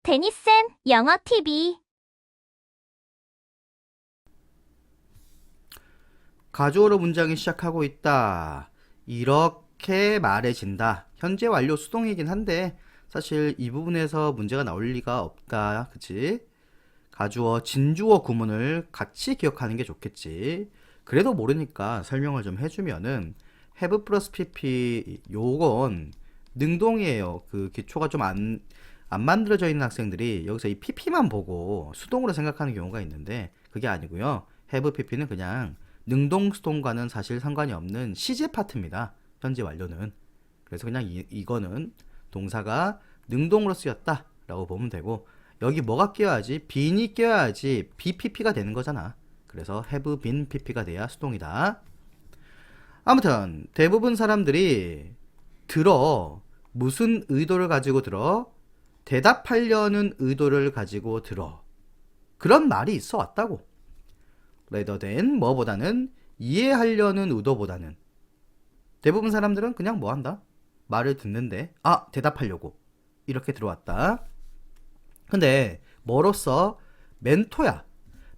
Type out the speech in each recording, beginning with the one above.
데니슨 영어 TV. 가주어로 문장이 시작하고 있다. 이렇게 말해진다. 현재 완료 수동이긴 한데 사실 이 부분에서 문제가 나올 리가 없다. 그치? 가주어, 진주어 구문을 같이 기억하는 게 좋겠지. 그래도 모르니까 설명을 좀 해주면은 have 플러스 pp 요건 능동이에요. 그 기초가 좀 안 만들어져 있는 학생들이 여기서 이 pp만 보고 수동으로 생각하는 경우가 있는데 그게 아니고요. have pp는 그냥 능동 수동과는 사실 상관이 없는 시제 파트입니다. 현재 완료는. 그래서 그냥 이거는 동사가 능동으로 쓰였다 라고 보면 되고 여기 뭐가 끼어야지? bean이 끼어야지 bpp가 되는 거잖아. 그래서 have been pp가 돼야 수동이다. 아무튼 대부분 사람들이 들어 무슨 의도를 가지고 들어? 대답하려는 의도를 가지고 들어. 그런 말이 있어 왔다고. rather than 뭐보다는 이해하려는 의도보다는 대부분 사람들은 그냥 뭐 한다? 말을 듣는데 대답하려고 이렇게 들어왔다. 근데 뭐로서? 멘토야.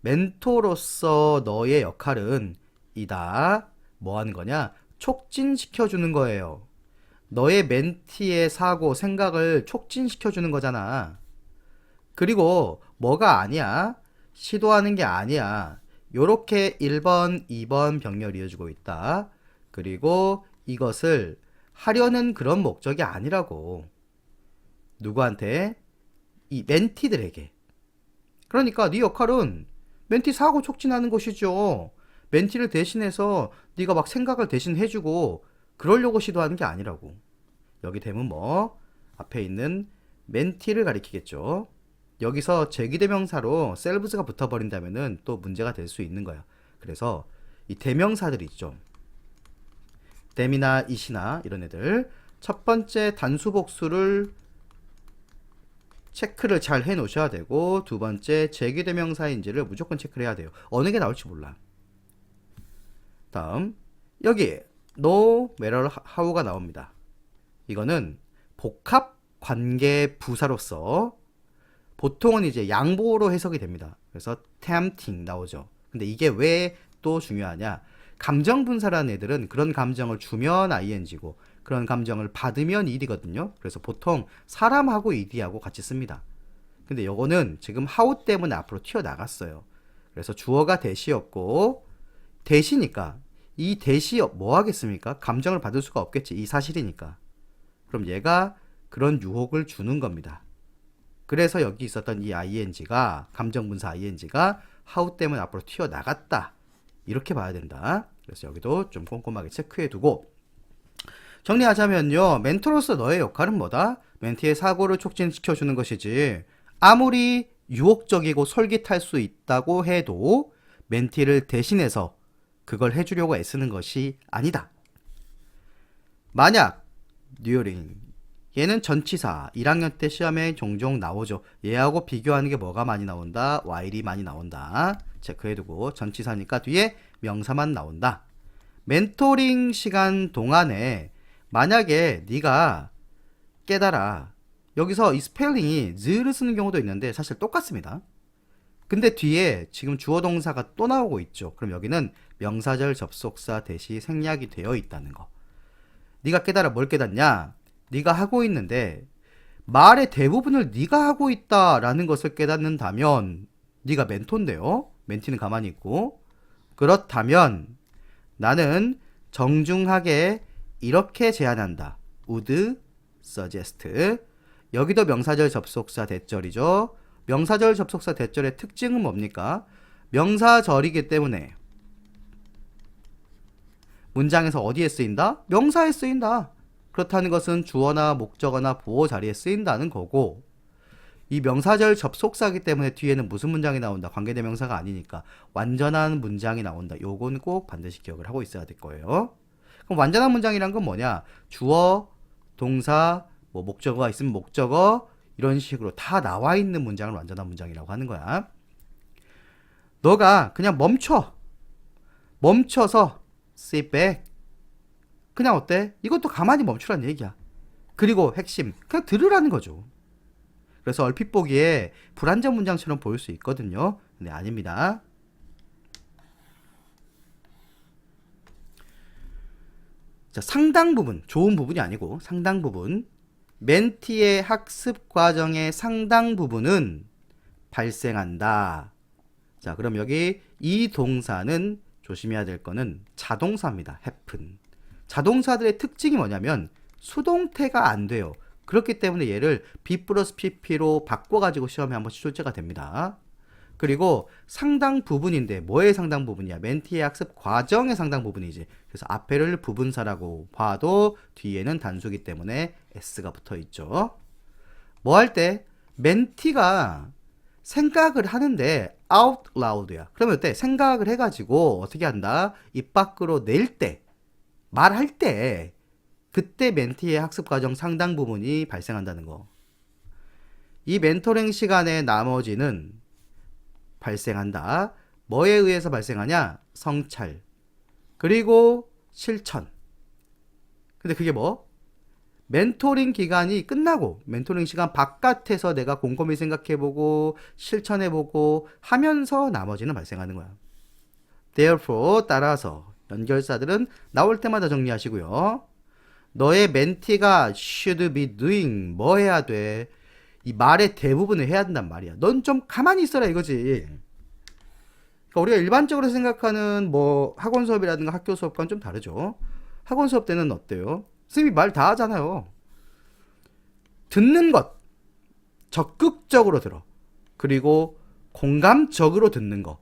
멘토로서 너의 역할은 이다. 뭐 하는 거냐? 촉진시켜주는 거예요. 너의 멘티의 사고, 생각을 촉진시켜주는 거잖아. 그리고 뭐가 아니야? 시도하는 게 아니야. 요렇게 1번, 2번 병렬 이어지고 있다. 그리고 이것을 하려는 그런 목적이 아니라고. 누구한테? 이 멘티들에게. 그러니까 네 역할은 멘티 사고 촉진하는 것이죠. 멘티를 대신해서 네가 막 생각을 대신 해주고 그러려고 시도하는 게 아니라고. 여기 되면 뭐? 앞에 있는 멘티를 가리키겠죠. 여기서 제기대명사로 셀브스가 붙어버린다면은 또 문제가 될 수 있는 거야. 그래서 이 대명사들이 있죠. them이나 it이나 이런 애들. 첫 번째 단수복수를 체크를 잘 해 놓으셔야 되고 두 번째 제기대명사인지를 무조건 체크를 해야 돼요. 어느 게 나올지 몰라. 다음 여기 no matter how가 나옵니다. 이거는 복합 관계 부사로서 보통은 이제 양보로 해석이 됩니다. 그래서 tempting 나오죠. 근데 이게 왜 또 중요하냐? 감정 분사라는 애들은 그런 감정을 주면 ing고 그런 감정을 받으면 ed거든요. 그래서 보통 사람하고 ed하고 같이 씁니다. 근데 요거는 지금 how 때문에 앞으로 튀어나갔어요. 그래서 주어가 대시였고 대시니까 이 대시 뭐 하겠습니까? 감정을 받을 수가 없겠지. 이 사실이니까. 그럼 얘가 그런 유혹을 주는 겁니다. 그래서 여기 있었던 이 ing가 감정분사 ing가 how 때문에 앞으로 튀어나갔다. 이렇게 봐야 된다. 그래서 여기도 좀 꼼꼼하게 체크해 두고 정리하자면요. 멘토로서 너의 역할은 뭐다? 멘티의 사고를 촉진시켜 주는 것이지 아무리 유혹적이고 솔깃할 수 있다고 해도 멘티를 대신해서 그걸 해주려고 애쓰는 것이 아니다. 만약 during 얘는 전치사 1학년 때 시험에 종종 나오죠. 얘하고 비교하는 게 뭐가 많이 나온다? while이 많이 나온다. 체크해두고 전치사니까 뒤에 명사만 나온다. 멘토링 시간 동안에 만약에 네가 깨달아 여기서 이 스펠링이 z를 쓰는 경우도 있는데 사실 똑같습니다. 근데 뒤에 지금 주어 동사가 또 나오고 있죠. 그럼 여기는 명사절 접속사 대시 생략이 되어 있다는 거. 네가 깨달아 뭘 깨닫냐? 네가 하고 있는데 말의 대부분을 네가 하고 있다라는 것을 깨닫는다면 네가 멘토인데요. 멘티는 가만히 있고 그렇다면 나는 정중하게 이렇게 제안한다. would suggest. 여기도 명사절 접속사 대절이죠. 명사절 접속사 대절의 특징은 뭡니까? 명사절이기 때문에 문장에서 어디에 쓰인다? 명사에 쓰인다. 그렇다는 것은 주어나 목적어나 보어 자리에 쓰인다는 거고 이 명사절 접속사기 때문에 뒤에는 무슨 문장이 나온다? 관계대명사가 아니니까 완전한 문장이 나온다. 요건 꼭 반드시 기억을 하고 있어야 될 거예요. 그럼 완전한 문장이란 건 뭐냐? 주어, 동사, 뭐 목적어가 있으면 목적어 이런 식으로 다 나와 있는 문장을 완전한 문장이라고 하는 거야. 너가 그냥 멈춰서 sit back. 그냥 어때? 이것도 가만히 멈추라는 얘기야. 그리고 핵심, 그냥 들으라는 거죠. 그래서 얼핏 보기에 불완전 문장처럼 보일 수 있거든요. 근데 아닙니다. 자, 상당 부분, 좋은 부분이 아니고 상당 부분, 멘티의 학습 과정의 상당 부분은 발생한다. 자, 그럼 여기 이 동사는 조심해야 될 거는 자동사입니다. happen. 자동사들의 특징이 뭐냐면 수동태가 안 돼요. 그렇기 때문에 얘를 B 플러스 PP로 바꿔가지고 시험에 한 번씩 출제가 됩니다. 그리고 상당 부분인데 뭐의 상당 부분이야? 멘티의 학습 과정의 상당 부분이지. 그래서 앞에를 부분사라고 봐도 뒤에는 단수기 때문에 S가 붙어 있죠. 뭐 할 때? 멘티가 생각을 하는데 out loud야. 그러면 어때? 생각을 해가지고 어떻게 한다? 입 밖으로 낼 때, 말할 때, 그때 멘티의 학습 과정 상당 부분이 발생한다는 거. 이 멘토링 시간의 나머지는 발생한다. 뭐에 의해서 발생하냐? 성찰. 그리고 실천. 근데 그게 뭐? 멘토링 기간이 끝나고 멘토링 시간 바깥에서 내가 곰곰이 생각해보고 실천해보고 하면서 나머지는 발생하는 거야. Therefore, 따라서 연결사들은 나올 때마다 정리하시고요. 너의 멘티가 should be doing 뭐 해야 돼? 이 말의 대부분을 해야 된단 말이야. 넌 좀 가만히 있어라 이거지. 그러니까 우리가 일반적으로 생각하는 뭐 학원 수업이라든가 학교 수업과는 좀 다르죠. 학원 수업 때는 어때요? 선생님이 말 다 하잖아요. 듣는 것 적극적으로 들어. 그리고 공감적으로 듣는 거.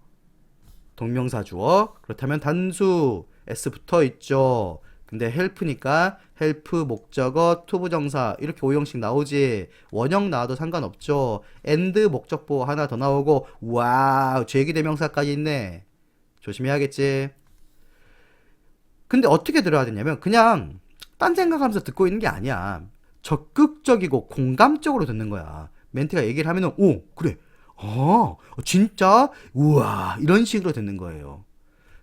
동명사 주어. 그렇다면 단수 S 붙어 있죠. 근데 help니까 help 목적어 투부정사 이렇게 5형식 나오지. 원형 나와도 상관없죠. and 목적보 하나 더 나오고 와우 제기대명사까지 있네. 조심해야겠지. 근데 어떻게 들어야 되냐면 그냥 딴 생각하면서 듣고 있는 게 아니야. 적극적이고 공감적으로 듣는 거야. 멘티가 얘기를 하면은 오 그래 진짜 우와 이런 식으로 듣는 거예요.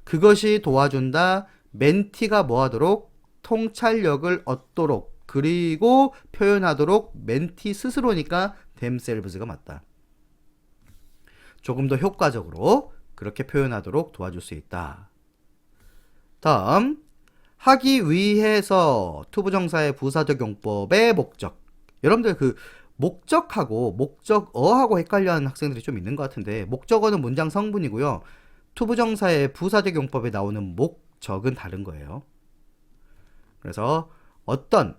그것이 도와준다. 멘티가 뭐 하도록? 통찰력을 얻도록 그리고 표현하도록 멘티 스스로니까 themselves가 맞다. 조금 더 효과적으로 그렇게 표현하도록 도와줄 수 있다. 다음 하기 위해서 투부정사의 부사적 용법의 목적. 여러분들 그 목적하고 목적어하고 헷갈려하는 학생들이 좀 있는 것 같은데 목적어는 문장 성분이고요. 투부정사의 부사적 용법에 나오는 목적은 다른 거예요. 그래서 어떤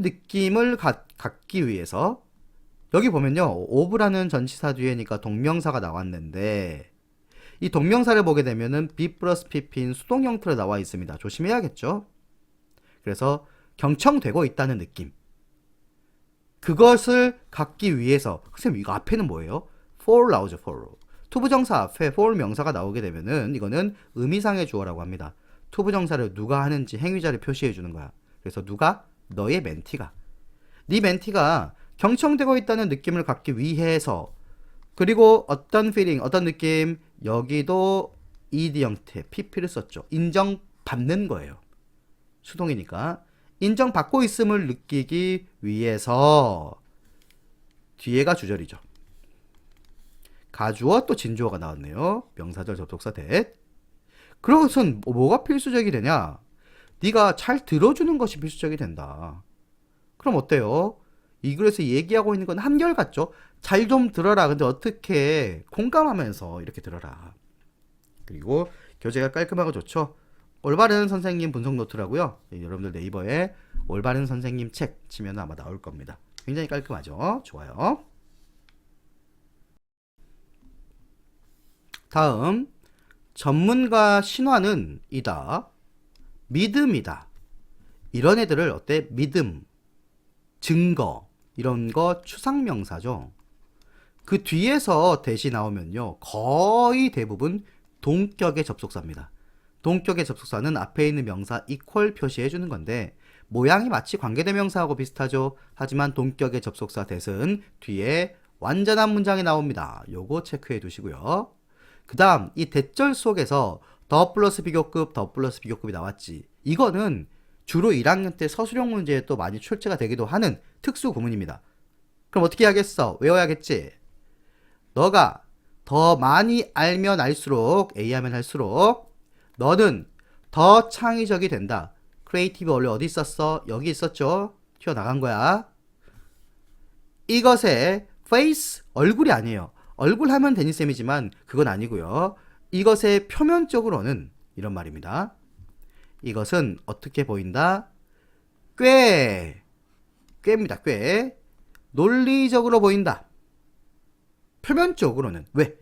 느낌을 갖기 위해서 여기 보면요. of라는 전치사 뒤에니까 동명사가 나왔는데 이 동명사를 보게 되면은 B 플러스 PP인 수동 형태로 나와 있습니다. 조심해야겠죠? 그래서 경청되고 있다는 느낌. 그것을 갖기 위해서 선생님 이거 앞에는 뭐예요? for 나오죠. for. 투부정사 앞에 for 명사가 나오게 되면은 이거는 의미상의 주어라고 합니다. 투부정사를 누가 하는지 행위자를 표시해 주는 거야. 그래서 누가? 너의 멘티가. 네 멘티가 경청되고 있다는 느낌을 갖기 위해서 그리고 어떤 feeling, 어떤 느낌 여기도 ed 형태 pp를 썼죠. 인정받는 거예요. 수동이니까 인정받고 있음을 느끼기 위해서 뒤에가 주절이죠. 가주어 또 진주어가 나왔네요. 명사절 접속사 that. 그것은 뭐가 필수적이 되냐? 네가 잘 들어주는 것이 필수적이 된다. 그럼 어때요? 이 글에서 얘기하고 있는 건 한결같죠? 잘 좀 들어라. 근데 어떻게 공감하면서 이렇게 들어라. 그리고 교재가 깔끔하고 좋죠? 올바른 선생님 분석 노트라고요. 여러분들 네이버에 올바른 선생님 책 치면 아마 나올 겁니다. 굉장히 깔끔하죠? 좋아요. 다음 전문가 신화는 이다. 믿음이다. 이런 애들을 어때? 믿음, 증거 이런 거 추상명사죠. 그 뒤에서 대시 나오면요. 거의 대부분 동격의 접속사입니다. 동격의 접속사는 앞에 있는 명사 equal 표시해 주는 건데 모양이 마치 관계대명사하고 비슷하죠. 하지만 동격의 접속사 that은 뒤에 완전한 문장이 나옵니다. 요거 체크해 두시고요. 그 다음 이 대절 속에서 더 플러스 비교급, 더 플러스 비교급이 나왔지. 이거는 주로 1학년 때 서술형 문제에 또 많이 출제가 되기도 하는 특수 구문입니다. 그럼 어떻게 해야겠어? 외워야겠지? 너가 더 많이 알면 알수록, A 하면 할수록, 너는 더 창의적이 된다. 크리에이티브 원래 어디 있었어? 여기 있었죠? 튀어나간 거야. 이것의 face, 얼굴이 아니에요. 얼굴 하면 데니쌤이지만 그건 아니고요. 이것의 표면적으로는 이런 말입니다. 이것은 어떻게 보인다? 꽤입니다. 꽤 논리적으로 보인다. 표면적으로는. 왜?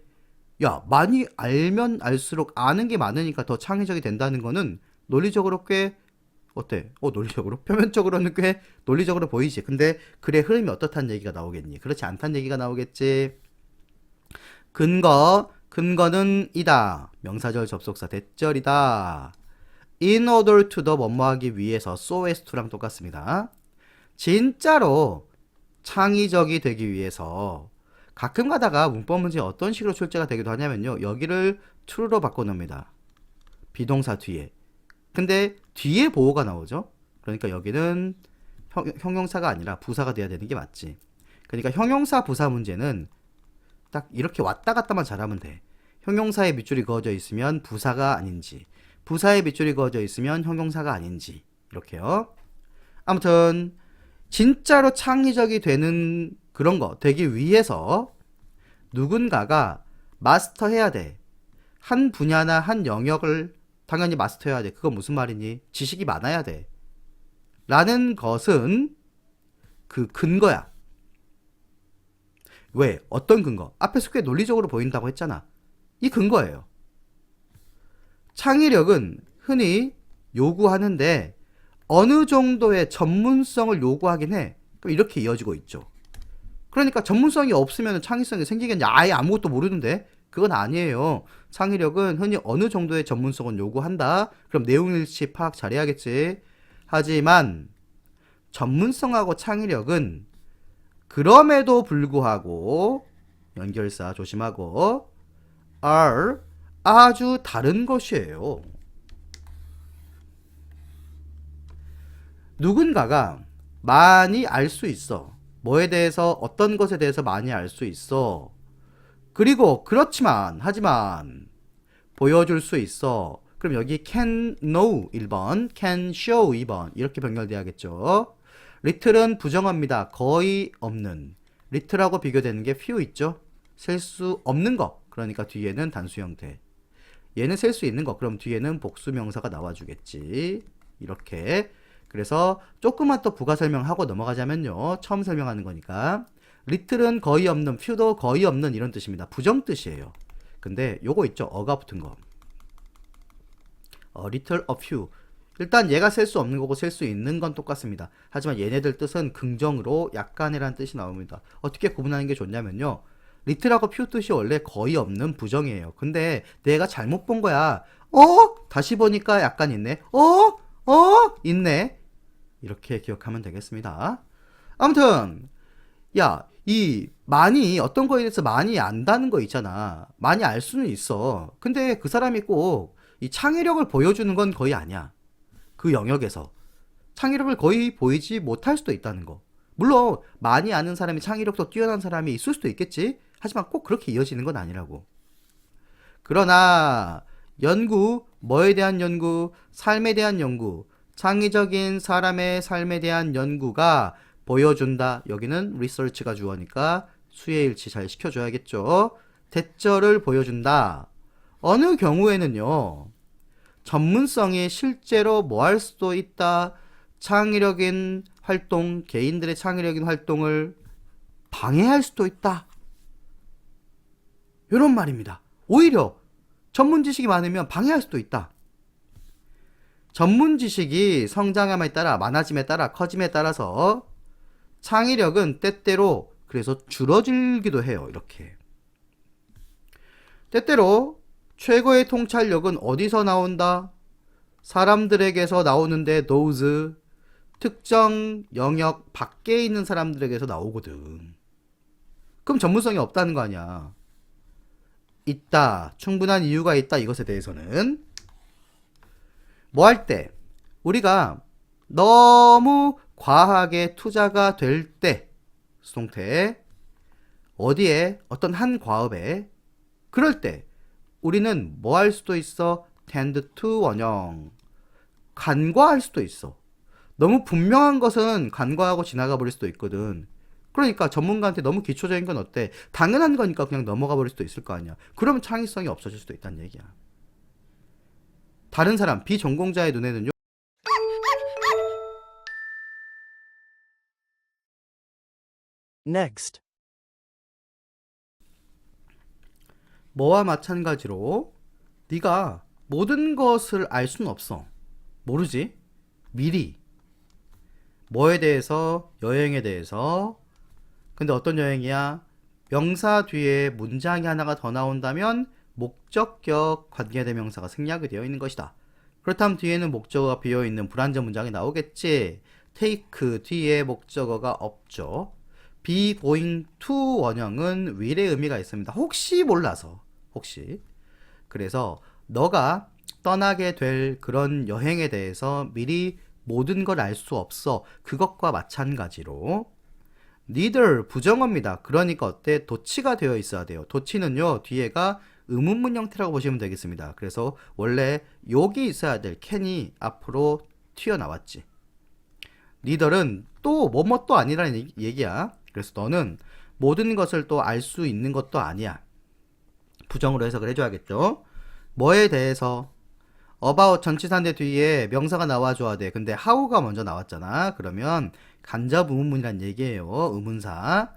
야, 많이 알면 알수록 아는 게 많으니까 더 창의적이 된다는 거는 논리적으로 꽤 어때? 논리적으로? 표면적으로는 꽤 논리적으로 보이지. 근데 글의 흐름이 어떻다는 얘기가 나오겠니? 그렇지 않다는 얘기가 나오겠지. 근거는 이다. 명사절 접속사 대절이다. In order to the 뭐뭐하기 위해서 so as to랑 똑같습니다. 진짜로 창의적이 되기 위해서 가끔 가다가 문법 문제 어떤 식으로 출제가 되기도 하냐면요. 여기를 true로 바꿔놓습니다. 비동사 뒤에. 근데 뒤에 보호가 나오죠. 그러니까 여기는 형용사가 아니라 부사가 돼야 되는 게 맞지. 그러니까 형용사 부사 문제는 딱 이렇게 왔다 갔다만 잘하면 돼. 형용사에 밑줄이 그어져 있으면 부사가 아닌지, 부사에 밑줄이 그어져 있으면 형용사가 아닌지, 이렇게요. 아무튼 진짜로 창의적이 되는 그런 거 되기 위해서 누군가가 마스터해야 돼. 한 분야나 한 영역을 당연히 마스터해야 돼. 그건 무슨 말이니? 지식이 많아야 돼. 라는 것은 그 근거야. 왜? 어떤 근거? 앞에서 꽤 논리적으로 보인다고 했잖아. 이 근거예요. 창의력은 흔히 요구하는데 어느 정도의 전문성을 요구하긴 해. 그럼 이렇게 이어지고 있죠. 그러니까 전문성이 없으면 창의성이 생기겠냐? 아예 아무것도 모르는데? 그건 아니에요. 창의력은 흔히 어느 정도의 전문성은 요구한다. 그럼 내용일치 파악 잘해야겠지. 하지만 전문성하고 창의력은 그럼에도 불구하고 연결사 조심하고 are 아주 다른 것이에요. 누군가가 많이 알 수 있어. 뭐에 대해서 어떤 것에 대해서 많이 알 수 있어. 그리고 그렇지만 하지만 보여줄 수 있어. 그럼 여기 can know 1번, can show 2번 이렇게 병렬돼야겠죠. little은 부정어입니다. 거의 없는. little하고 비교되는 게 few 있죠. 셀 수 없는 거. 그러니까 뒤에는 단수 형태. 얘는 셀 수 있는 거. 그럼 뒤에는 복수 명사가 나와주겠지. 이렇게. 그래서 조금만 더 부가 설명하고 넘어가자면요. 처음 설명하는 거니까. little은 거의 없는, few도 거의 없는 이런 뜻입니다. 부정 뜻이에요. 근데 요거 있죠. 어가 붙은 거. little, a few. 일단 얘가 셀 수 없는 거고 셀 수 있는 건 똑같습니다. 하지만 얘네들 뜻은 긍정으로 약간이라는 뜻이 나옵니다. 어떻게 구분하는 게 좋냐면요. little하고 few 뜻이 원래 거의 없는 부정이에요. 근데 내가 잘못 본 거야. 다시 보니까 약간 있네. 있네. 이렇게 기억하면 되겠습니다. 아무튼 야, 이 많이 어떤 거에 대해서 많이 안다는 거 있잖아. 많이 알 수는 있어. 근데 그 사람이 꼭 이 창의력을 보여주는 건 거의 아니야. 그 영역에서 창의력을 거의 보이지 못할 수도 있다는 거. 물론 많이 아는 사람이 창의력도 뛰어난 사람이 있을 수도 있겠지. 하지만 꼭 그렇게 이어지는 건 아니라고. 그러나 연구, 뭐에 대한 연구? 삶에 대한 연구, 창의적인 사람의 삶에 대한 연구가 보여준다. 여기는 research가 주어니까 수의 일치 잘 시켜줘야겠죠. 대절을 보여준다. 어느 경우에는요. 전문성이 실제로 뭐 할 수도 있다. 창의력인 활동, 개인들의 창의력인 활동을 방해할 수도 있다. 이런 말입니다. 오히려 전문 지식이 많으면 방해할 수도 있다. 전문 지식이 성장함에 따라, 많아짐에 따라, 커짐에 따라서 창의력은 때때로 그래서 줄어들기도 해요. 이렇게. 때때로 최고의 통찰력은 어디서 나온다? 사람들에게서 나오는데 those 특정 영역 밖에 있는 사람들에게서 나오거든. 그럼 전문성이 없다는 거 아니야. 있다. 충분한 이유가 있다. 이것에 대해서는 뭐 할 때 우리가 너무 과하게 투자가 될 때 수동태. 어디에? 어떤 한 과업에. 그럴 때 우리는 뭐 할 수도 있어? tend to 원형. 간과할 수도 있어. 너무 분명한 것은 간과하고 지나가 버릴 수도 있거든. 그러니까 전문가한테 너무 기초적인 건 어때? 당연한 거니까 그냥 넘어가 버릴 수도 있을 거 아니야. 그러면 창의성이 없어질 수도 있다는 얘기야. 다른 사람, 비전공자의 눈에는요. Next. 뭐와 마찬가지로 네가 모든 것을 알 수는 없어. 모르지? 미리. 뭐에 대해서? 여행에 대해서. 근데 어떤 여행이야? 명사 뒤에 문장이 하나가 더 나온다면 목적격 관계대명사가 생략이 되어 있는 것이다. 그렇다면 뒤에는 목적어가 비어있는 불완전 문장이 나오겠지. take 뒤에 목적어가 없죠. be going to 원형은 will의 의미가 있습니다. 혹시 몰라서. 혹시. 그래서 너가 떠나게 될 그런 여행에 대해서 미리 모든 걸 알 수 없어. 그것과 마찬가지로 neither 부정어입니다. 그러니까 어때? 도치가 되어 있어야 돼요. 도치는요, 뒤에가 의문문 형태라고 보시면 되겠습니다. 그래서 원래 여기 있어야 될 can이 앞으로 튀어나왔지. neither은 또 뭐뭐도 아니라는 얘기야. 그래서 너는 모든 것을 또 알 수 있는 것도 아니야. 부정으로 해석을 해줘야겠죠. 뭐에 대해서? about 전치사인데 뒤에 명사가 나와줘야 돼. 근데 how가 먼저 나왔잖아. 그러면 간접 의문문이란 얘기예요. 의문사.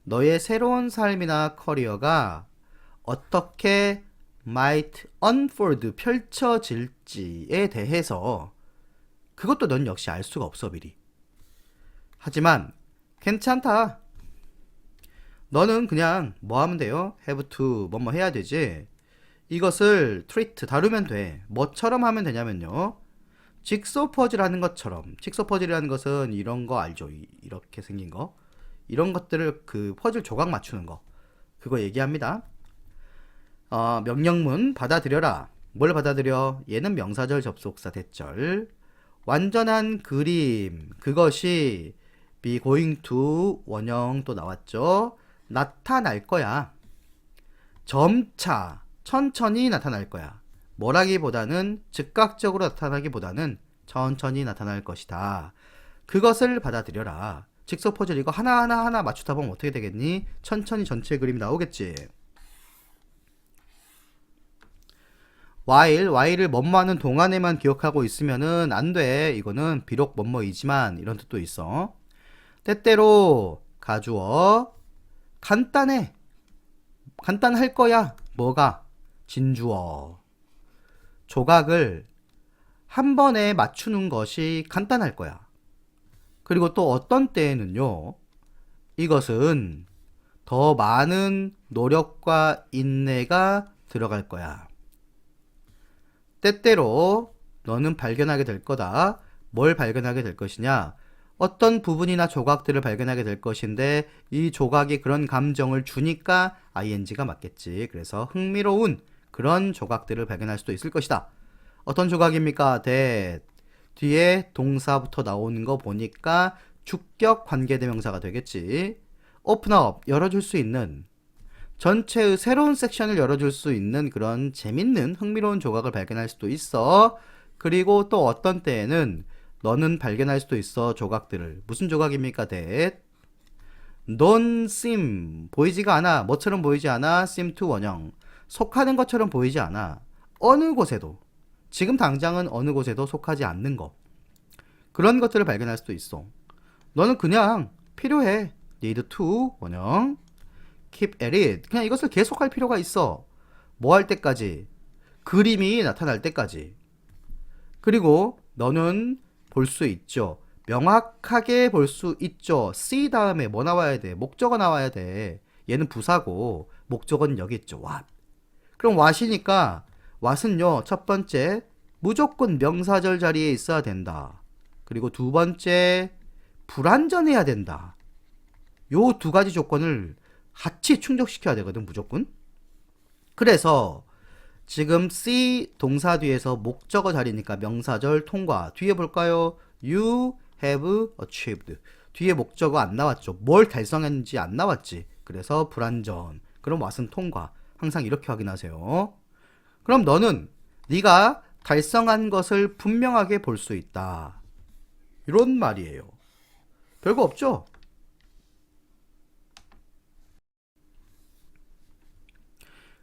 너의 새로운 삶이나 커리어가 어떻게 might unfold 펼쳐질지에 대해서 그것도 넌 역시 알 수가 없어 미리. 하지만 괜찮다. 너는 그냥 뭐 하면 돼요? have to 뭐뭐 해야 되지. 이것을 treat 다루면 돼. 뭐처럼 하면 되냐면요. 직소 퍼즐하는 것처럼. 직소 퍼즐이라는 것은 이런 거 알죠? 이렇게 생긴 거. 이런 것들을 그 퍼즐 조각 맞추는 거. 그거 얘기합니다. 명령문 받아들여라. 뭘 받아들여? 얘는 명사절 접속사 대절. 완전한 그림. 그것이 be going to 원형 또 나왔죠. 나타날 거야. 점차 천천히 나타날 거야. 뭐라기보다는 즉각적으로 나타나기보다는 천천히 나타날 것이다. 그것을 받아들여라. 직소 퍼즐 이거 하나하나 맞추다 보면 어떻게 되겠니? 천천히 전체 그림이 나오겠지. while을 뭐뭐 하는 동안에만 기억하고 있으면은 안 돼. 이거는 비록 뭐뭐이지만 이런 뜻도 있어. 때때로 가주어 간단해. 간단할 거야. 뭐가? 진주어. 조각을 한 번에 맞추는 것이 간단할 거야. 그리고 또 어떤 때에는요. 이것은 더 많은 노력과 인내가 들어갈 거야. 때때로 너는 발견하게 될 거다. 뭘 발견하게 될 것이냐? 어떤 부분이나 조각들을 발견하게 될 것인데 이 조각이 그런 감정을 주니까 ing가 맞겠지. 그래서 흥미로운 그런 조각들을 발견할 수도 있을 것이다. 어떤 조각입니까? that. 뒤에 동사부터 나오는 거 보니까 주격 관계대명사가 되겠지. open up, 열어줄 수 있는 전체의 새로운 섹션을 열어줄 수 있는 그런 재밌는 흥미로운 조각을 발견할 수도 있어. 그리고 또 어떤 때에는 너는 발견할 수도 있어. 조각들을. 무슨 조각입니까? that. don't seem 보이지가 않아. 뭐처럼 보이지 않아? seem to 원형 속하는 것처럼 보이지 않아. 어느 곳에도 지금 당장은 어느 곳에도 속하지 않는 거. 그런 것들을 발견할 수도 있어. 너는 그냥 필요해. need to 원형 keep at it. 그냥 이것을 계속할 필요가 있어. 뭐 할 때까지? 그림이 나타날 때까지. 그리고 너는 볼 수 있죠. 명확하게 볼 수 있죠. see 다음에 뭐 나와야 돼? 목적어 나와야 돼. 얘는 부사고 목적어는 여기 있죠. what. 그럼 what이니까 what은요. 첫 번째 무조건 명사절 자리에 있어야 된다. 그리고 두 번째 불완전해야 된다. 요 두 가지 조건을 같이 충족시켜야 되거든. 무조건. 그래서 지금 see 동사 뒤에서 목적어 자리니까 명사절 통과. 뒤에 볼까요? You have achieved. 뒤에 목적어 안 나왔죠. 뭘 달성했는지 안 나왔지. 그래서 불완전. 그럼 왓은 통과. 항상 이렇게 확인하세요. 그럼 너는 네가 달성한 것을 분명하게 볼 수 있다. 이런 말이에요. 별거 없죠?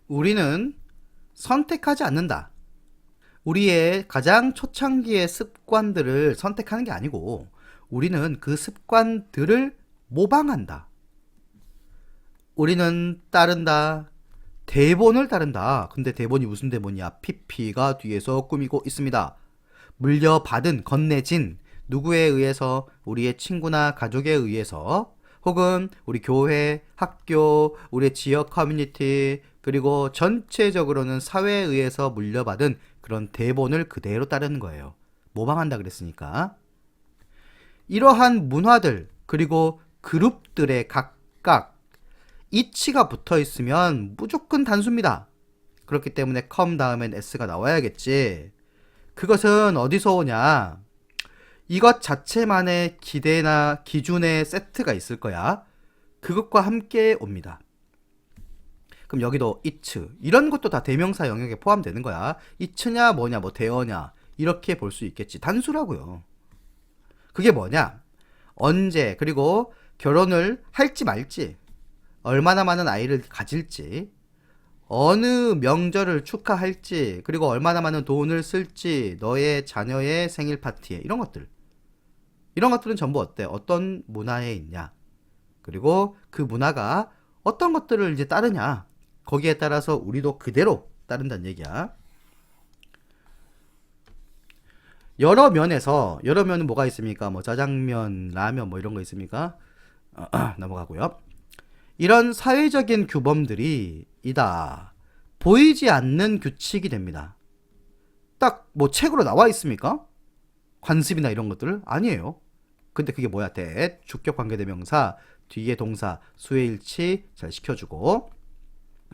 우리는 선택하지 않는다. 우리의 가장 초창기의 습관들을 선택하는 게 아니고 우리는 그 습관들을 모방한다. 우리는 따른다. 대본을 따른다. 근데 대본이 무슨 대본이야? PP가 뒤에서 꾸미고 있습니다. 물려받은, 건네진 누구에 의해서? 우리의 친구나 가족에 의해서, 혹은 우리 교회, 학교, 우리 지역 커뮤니티, 그리고 전체적으로는 사회에 의해서 물려받은 그런 대본을 그대로 따르는 거예요. 모방한다 그랬으니까. 이러한 문화들, 그리고 그룹들의 각각 이치가 붙어 있으면 무조건 단수입니다. 그렇기 때문에 come 다음엔 s가 나와야겠지. 그것은 어디서 오냐? 이것 자체만의 기대나 기준의 세트가 있을 거야. 그것과 함께 옵니다. 그럼 여기도 it, 이런 것도 다 대명사 영역에 포함되는 거야. it냐 뭐냐 뭐 대어냐 이렇게 볼 수 있겠지. 단수라고요. 그게 뭐냐? 언제, 그리고 결혼을 할지 말지, 얼마나 많은 아이를 가질지, 어느 명절을 축하할지, 그리고 얼마나 많은 돈을 쓸지, 너의 자녀의 생일 파티에, 이런 것들. 이런 것들은 전부 어때? 어떤 문화에 있냐? 그리고 그 문화가 어떤 것들을 이제 따르냐? 거기에 따라서 우리도 그대로 따른다는 얘기야. 여러 면은 뭐가 있습니까? 뭐 짜장면, 라면 뭐 이런 거 있습니까? 넘어가고요. 이런 사회적인 규범들이 이다. 보이지 않는 규칙이 됩니다. 딱 뭐 책으로 나와 있습니까? 관습이나 이런 것들? 아니에요. 근데 그게 뭐야? 주격 관계대명사, 뒤에 동사, 수혜일치 잘 시켜주고,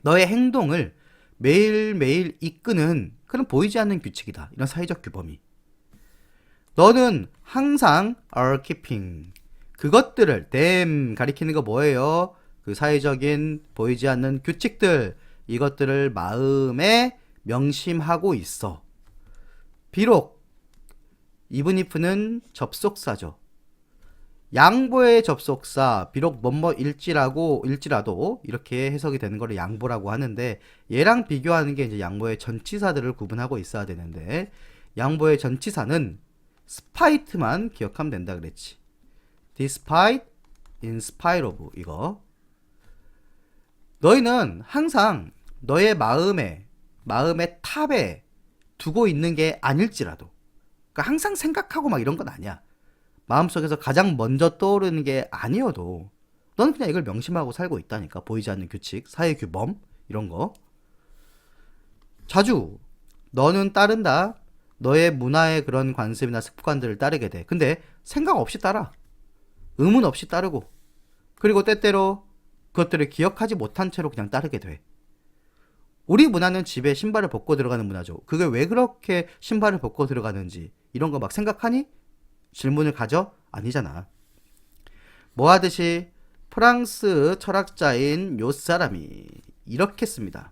너의 행동을 매일매일 이끄는 그런 보이지 않는 규칙이다. 이런 사회적 규범이. 너는 항상 are keeping. 그것들을, them 가리키는 거 뭐예요? 그 사회적인 보이지 않는 규칙들, 이것들을 마음에 명심하고 있어. 비록 even if는 접속사죠. 양보의 접속사, 비록 뭐뭐일지라도 이렇게 해석이 되는 거를 양보라고 하는데, 얘랑 비교하는 게 이제 양보의 전치사들을 구분하고 있어야 되는데, 양보의 전치사는 spite만 기억하면 된다 그랬지. despite, in spite of, 이거. 너희는 항상 너의 마음의 탑에 두고 있는 게 아닐지라도, 그러니까 항상 생각하고 막 이런 건 아니야. 마음속에서 가장 먼저 떠오르는 게 아니어도 너는 그냥 이걸 명심하고 살고 있다니까. 보이지 않는 규칙, 사회규범 이런 거. 자주 너는 따른다. 너의 문화의 그런 관습이나 습관들을 따르게 돼. 근데 생각 없이 따라. 의문 없이 따르고, 그리고 때때로 그것들을 기억하지 못한 채로 그냥 따르게 돼. 우리 문화는 집에 신발을 벗고 들어가는 문화죠. 그게 왜 그렇게 신발을 벗고 들어가는지 이런 거 막 생각하니? 질문을 가져? 아니잖아. 뭐 하듯이 프랑스 철학자인 요 사람이 이렇게 씁니다.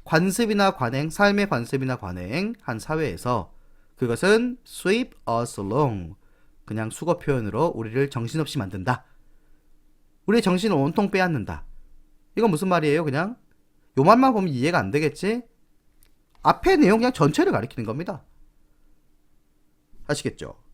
관습이나 관행, 삶의 관습이나 관행 한 사회에서 그것은 sweep us along, 그냥 수거 표현으로 우리를 정신없이 만든다. 우리의 정신을 온통 빼앗는다. 이건 무슨 말이에요? 그냥 요 말만 보면 이해가 안 되겠지? 앞에 내용 그냥 전체를 가리키는 겁니다. 아시겠죠?